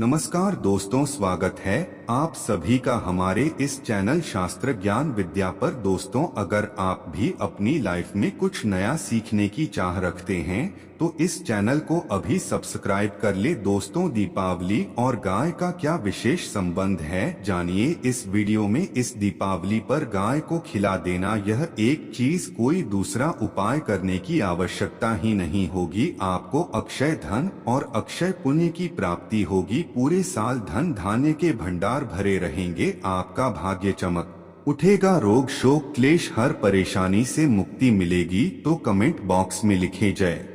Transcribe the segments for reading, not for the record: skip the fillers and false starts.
नमस्कार दोस्तों, स्वागत है आप सभी का हमारे इस चैनल शास्त्र ज्ञान विद्या पर। दोस्तों, अगर आप भी अपनी लाइफ में कुछ नया सीखने की चाह रखते हैं तो इस चैनल को अभी सब्सक्राइब कर ले। दोस्तों, दीपावली और गाय का क्या विशेष संबंध है, जानिए इस वीडियो में। इस दीपावली पर गाय को खिला देना, यह एक चीज, कोई दूसरा उपाय करने की आवश्यकता ही नहीं होगी। आपको अक्षय धन और अक्षय पुण्य की प्राप्ति होगी। पूरे साल धन धान्य के भंडार भरे रहेंगे। आपका भाग्य चमक उठेगा। रोग शोक क्लेश हर परेशानी से मुक्ति मिलेगी। तो कमेंट बॉक्स में लिखे जय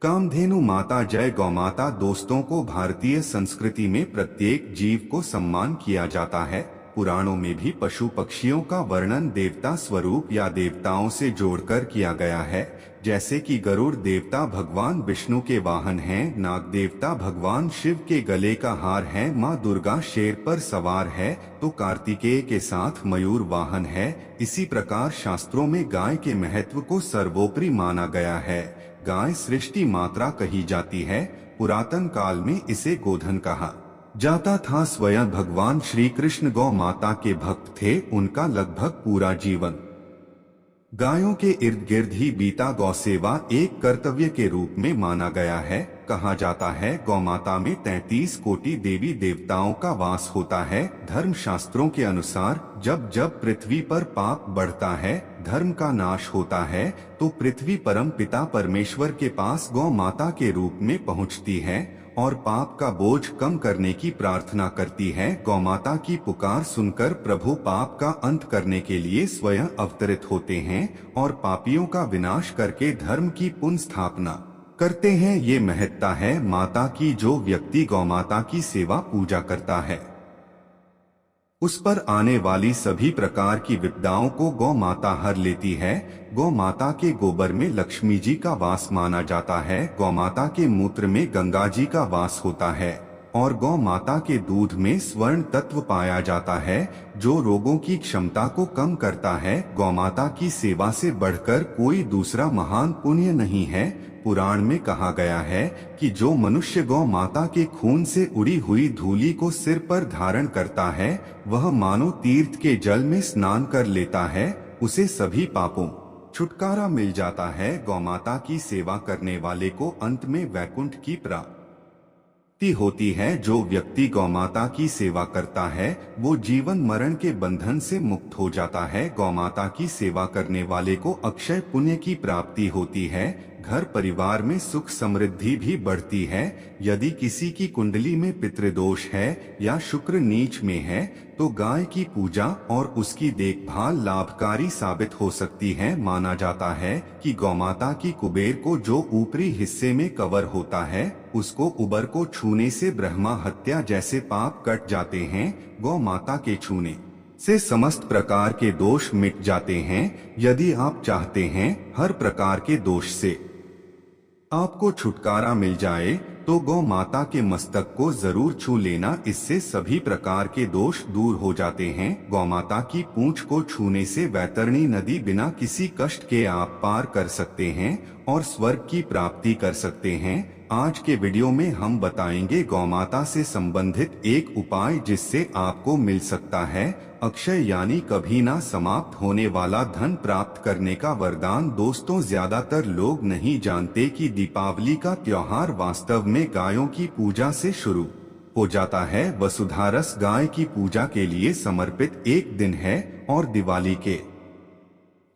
कामधेनु माता, जय गौ माता। दोस्तों को भारतीय संस्कृति में प्रत्येक जीव को सम्मान किया जाता है। पुराणों में भी पशु पक्षियों का वर्णन देवता स्वरूप या देवताओं से जोड़कर किया गया है। जैसे कि गरुड़ देवता भगवान विष्णु के वाहन हैं, नाग देवता भगवान शिव के गले का हार है, माँ दुर्गा शेर पर सवार है, तो कार्तिकेय के साथ मयूर वाहन है। इसी प्रकार शास्त्रों में गाय के महत्व को सर्वोपरि माना गया है। गाय सृष्टि मात्रा कही जाती है। पुरातन काल में इसे गोधन कहा जाता था। स्वयं भगवान श्री कृष्ण गौ माता के भक्त थे। उनका लगभग पूरा जीवन गायों के इर्द गिर्द ही बीता। गौ सेवा एक कर्तव्य के रूप में माना गया है। कहा जाता है गौ माता में 33 कोटि देवी देवताओं का वास होता है। धर्म शास्त्रों के अनुसार जब जब पृथ्वी पर पाप बढ़ता है, धर्म का नाश होता है, तो पृथ्वी परम पिता परमेश्वर के पास गौ माता के रूप में पहुंचती है और पाप का बोझ कम करने की प्रार्थना करती है। गौ माता की पुकार सुनकर प्रभु पाप का अंत करने के लिए स्वयं अवतरित होते हैं और पापियों का विनाश करके धर्म की पुनः स्थापना करते हैं। ये महत्ता है माता की। जो व्यक्ति गौ माता की सेवा पूजा करता है, उस पर आने वाली सभी प्रकार की विपदाओं को गौ माता हर लेती है। गौ माता के गोबर में लक्ष्मी जी का वास माना जाता है। गौ माता के मूत्र में गंगा जी का वास होता है और गौ माता के दूध में स्वर्ण तत्व पाया जाता है, जो रोगों की क्षमता को कम करता है। गौ माता की सेवा से बढ़कर कोई दूसरा महान पुण्य नहीं है। पुराण में कहा गया है कि जो मनुष्य गौ माता के खून से उड़ी हुई धूली को सिर पर धारण करता है, वह मानो तीर्थ के जल में स्नान कर लेता है, उसे सभी पापों छुटकारा मिल जाता है। गौ माता की सेवा करने वाले को अंत में वैकुंठ की प्राप्ति होती है। जो व्यक्ति गौ माता की सेवा करता है वो जीवन मरण के बंधन से मुक्त हो जाता है। गौ माता की सेवा करने वाले को अक्षय पुण्य की प्राप्ति होती है। घर परिवार में सुख समृद्धि भी बढ़ती है। यदि किसी की कुंडली में पितृदोष है या शुक्र नीच में है तो गाय की पूजा और उसकी देखभाल लाभकारी साबित हो सकती है। माना जाता है कि गौमाता की कुबेर को जो ऊपरी हिस्से में कवर होता है, उसको उबर को छूने से ब्रह्मा हत्या जैसे पाप कट जाते हैं। गौ माता के छूने से समस्त प्रकार के दोष मिट जाते हैं। यदि आप चाहते हैं हर प्रकार के दोष से आपको छुटकारा मिल जाए तो गौ माता के मस्तक को जरूर छू लेना, इससे सभी प्रकार के दोष दूर हो जाते हैं। गौ माता की पूंछ को छूने से वैतरणी नदी बिना किसी कष्ट के आप पार कर सकते हैं और स्वर्ग की प्राप्ति कर सकते हैं। आज के वीडियो में हम बताएंगे गौ माता से संबंधित एक उपाय जिससे आपको मिल सकता है अक्षय यानी कभी ना समाप्त होने वाला धन प्राप्त करने का वरदान। दोस्तों, ज्यादातर लोग नहीं जानते कि दीपावली का त्योहार वास्तव में गायों की पूजा से शुरू हो जाता है। वसुधारस गाय की पूजा के लिए समर्पित एक दिन है और दिवाली के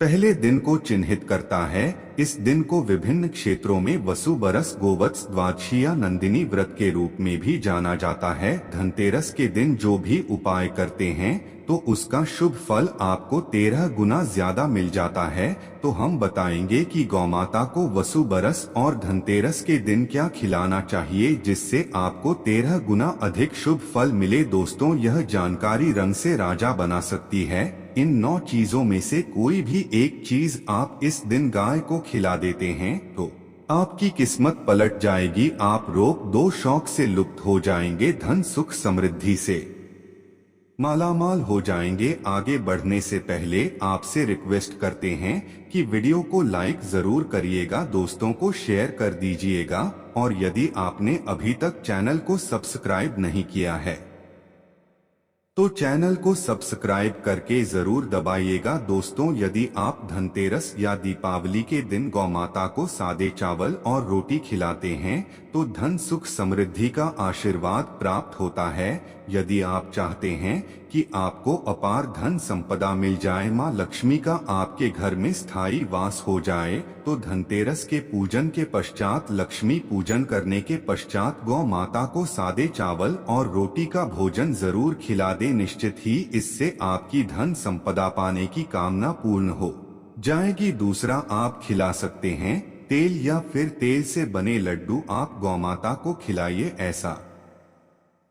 पहले दिन को चिन्हित करता है। इस दिन को विभिन्न क्षेत्रों में वसु बरस गोवत्स द्वादशी या नंदिनी व्रत के रूप में भी जाना जाता है। धनतेरस के दिन जो भी उपाय करते हैं तो उसका शुभ फल आपको 13 गुना ज्यादा मिल जाता है। तो हम बताएंगे कि गौमाता को वसु बरस और धनतेरस के दिन क्या खिलाना चाहिए जिससे आपको 13 गुना अधिक शुभ फल मिले। दोस्तों, यह जानकारी रंग से राजा बना सकती है। इन 9 चीजों में से कोई भी एक चीज आप इस दिन गाय को खिला देते हैं तो आपकी किस्मत पलट जाएगी। आप रोग दो शौक से लुप्त हो जाएंगे, धन सुख समृद्धि से मालामाल हो जाएंगे। आगे बढ़ने से पहले आपसे रिक्वेस्ट करते हैं कि वीडियो को लाइक जरूर करिएगा, दोस्तों को शेयर कर दीजिएगा और यदि आपने अभी तक चैनल को सब्सक्राइब नहीं किया है तो चैनल को सब्सक्राइब करके जरूर दबाइएगा। दोस्तों, यदि आप धनतेरस या दीपावली के दिन गौमाता को सादे चावल और रोटी खिलाते हैं तो धन सुख समृद्धि का आशीर्वाद प्राप्त होता है। यदि आप चाहते हैं कि आपको अपार धन संपदा मिल जाए, मां लक्ष्मी का आपके घर में स्थायी वास हो जाए, तो धनतेरस के पूजन के पश्चात, लक्ष्मी पूजन करने के पश्चात गौ माता को सादे चावल और रोटी का भोजन जरूर खिला दे। निश्चित ही इससे आपकी धन संपदा पाने की कामना पूर्ण हो जाएगी। दूसरा, आप खिला सकते हैं तेल या फिर तेल से बने लड्डू आप गौमाता को खिलाइए। ऐसा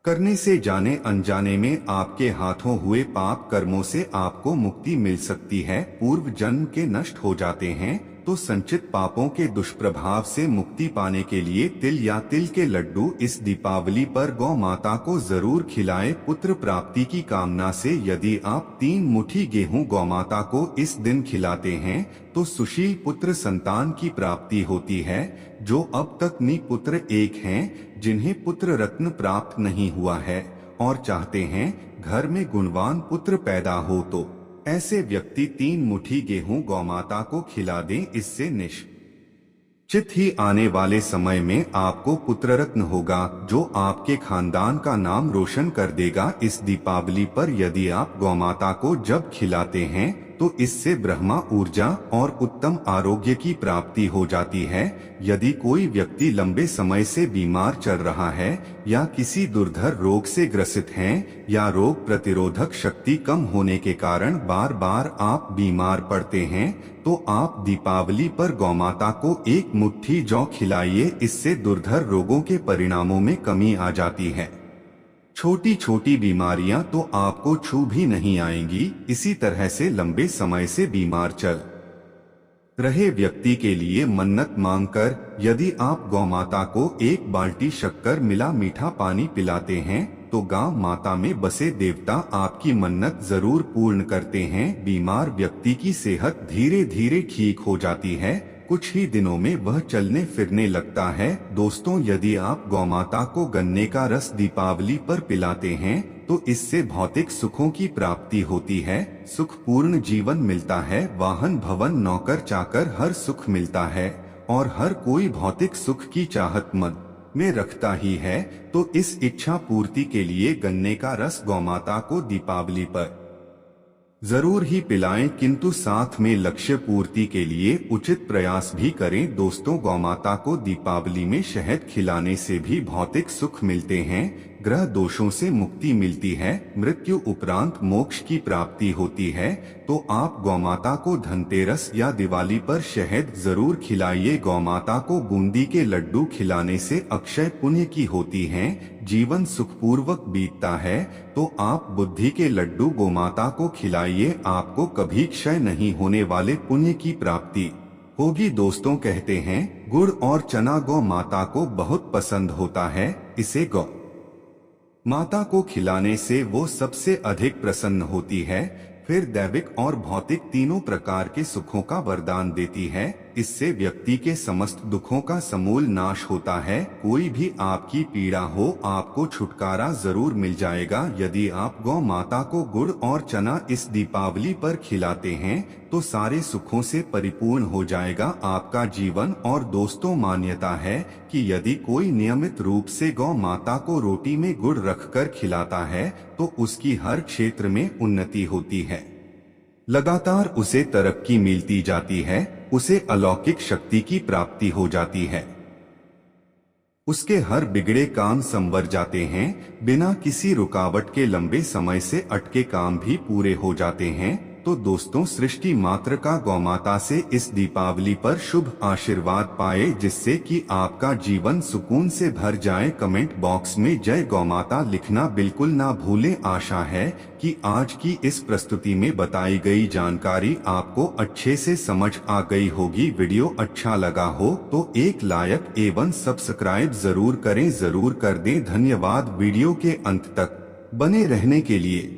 करने से जाने अनजाने में आपके हाथों हुए पाप कर्मों से आपको मुक्ति मिल सकती है। पूर्व जन्म के नष्ट हो जाते हैं तो संचित पापों के दुष्प्रभाव से मुक्ति पाने के लिए तिल या तिल के लड्डू इस दीपावली पर गौ माता को जरूर खिलाएं। पुत्र प्राप्ति की कामना से यदि आप 3 मुट्ठी गेहूं गौ माता को इस दिन खिलाते हैं तो सुशील पुत्र संतान की प्राप्ति होती है। जो अब तक निपुत्र एक हैं, जिन्हें पुत्र रत्न प्राप्त नहीं हुआ है और चाहते हैं घर में गुणवान पुत्र पैदा हो, तो ऐसे व्यक्ति 3 मुट्ठी गेहूं गौमाता को खिला दें। इससे निश्चित ही आने वाले समय में आपको पुत्र रत्न होगा जो आपके खानदान का नाम रोशन कर देगा। इस दीपावली पर यदि आप गौमाता को जब खिलाते हैं तो इससे ब्रह्मा ऊर्जा और उत्तम आरोग्य की प्राप्ति हो जाती है। यदि कोई व्यक्ति लंबे समय से बीमार चल रहा है या किसी दुर्धर रोग से ग्रसित हैं या रोग प्रतिरोधक शक्ति कम होने के कारण बार बार आप बीमार पड़ते हैं, तो आप दीपावली पर गौमाता को 1 मुट्ठी जौ खिलाइए। इससे दुर्धर रोगों के परिणामों में कमी आ जाती है। छोटी छोटी बीमारियां तो आपको छू भी नहीं आएंगी। इसी तरह से लंबे समय से बीमार चल रहे व्यक्ति के लिए मन्नत मांगकर यदि आप गौमाता को 1 बाल्टी शक्कर मिला मीठा पानी पिलाते हैं तो गौ माता में बसे देवता आपकी मन्नत जरूर पूर्ण करते हैं। बीमार व्यक्ति की सेहत धीरे धीरे ठीक हो जाती है, कुछ ही दिनों में वह चलने फिरने लगता है। दोस्तों, यदि आप गौमाता को गन्ने का रस दीपावली पर पिलाते हैं तो इससे भौतिक सुखों की प्राप्ति होती है, सुखपूर्ण जीवन मिलता है, वाहन भवन नौकर चाकर हर सुख मिलता है और हर कोई भौतिक सुख की चाहत मन में रखता ही है। तो इस इच्छा पूर्ति के लिए गन्ने का रस गौमाता को दीपावली पर जरूर ही पिलाएं, किंतु साथ में लक्ष्य पूर्ति के लिए उचित प्रयास भी करें। दोस्तों, गौमाता को दीपावली में शहद खिलाने से भी भौतिक सुख मिलते हैं, ग्रह दोषों से मुक्ति मिलती है, मृत्यु उपरांत मोक्ष की प्राप्ति होती है। तो आप गौमाता को धनतेरस या दिवाली पर शहद जरूर खिलाइए। गौमाता को बूंदी के लड्डू खिलाने से अक्षय पुण्य की होती हैं, जीवन सुखपूर्वक बीतता है। तो आप बुद्धि के लड्डू गौमाता को खिलाइए, आपको कभी क्षय नहीं होने वाले पुण्य की प्राप्ति होगी। दोस्तों, कहते हैं गुड़ और चना गौ माता को बहुत पसंद होता है, इसे गौ माता को खिलाने से वो सबसे अधिक प्रसन्न होती है, फिर दैविक और भौतिक तीनों प्रकार के सुखों का वरदान देती है। इससे व्यक्ति के समस्त दुखों का समूल नाश होता है। कोई भी आपकी पीड़ा हो, आपको छुटकारा जरूर मिल जाएगा। यदि आप गौ माता को गुड़ और चना इस दीपावली पर खिलाते हैं तो सारे सुखों से परिपूर्ण हो जाएगा आपका जीवन। और दोस्तों, मान्यता है कि यदि कोई नियमित रूप से गौ माता को रोटी में गुड़ रखकर खिलाता है तो उसकी हर क्षेत्र में उन्नति होती है, लगातार उसे तरक्की मिलती जाती है, उसे अलौकिक शक्ति की प्राप्ति हो जाती है, उसके हर बिगड़े काम संवर जाते हैं, बिना किसी रुकावट के लंबे समय से अटके काम भी पूरे हो जाते हैं। तो दोस्तों, सृष्टि मात्र का गौमाता से इस दीपावली पर शुभ आशीर्वाद पाए, जिससे कि आपका जीवन सुकून से भर जाए। कमेंट बॉक्स में जय गौमाता लिखना बिल्कुल ना भूलें। आशा है कि आज की इस प्रस्तुति में बताई गई जानकारी आपको अच्छे से समझ आ गई होगी। वीडियो अच्छा लगा हो तो एक लाइक एवं सब्सक्राइब जरूर करें, जरूर कर दें। धन्यवाद वीडियो के अंत तक बने रहने के लिए।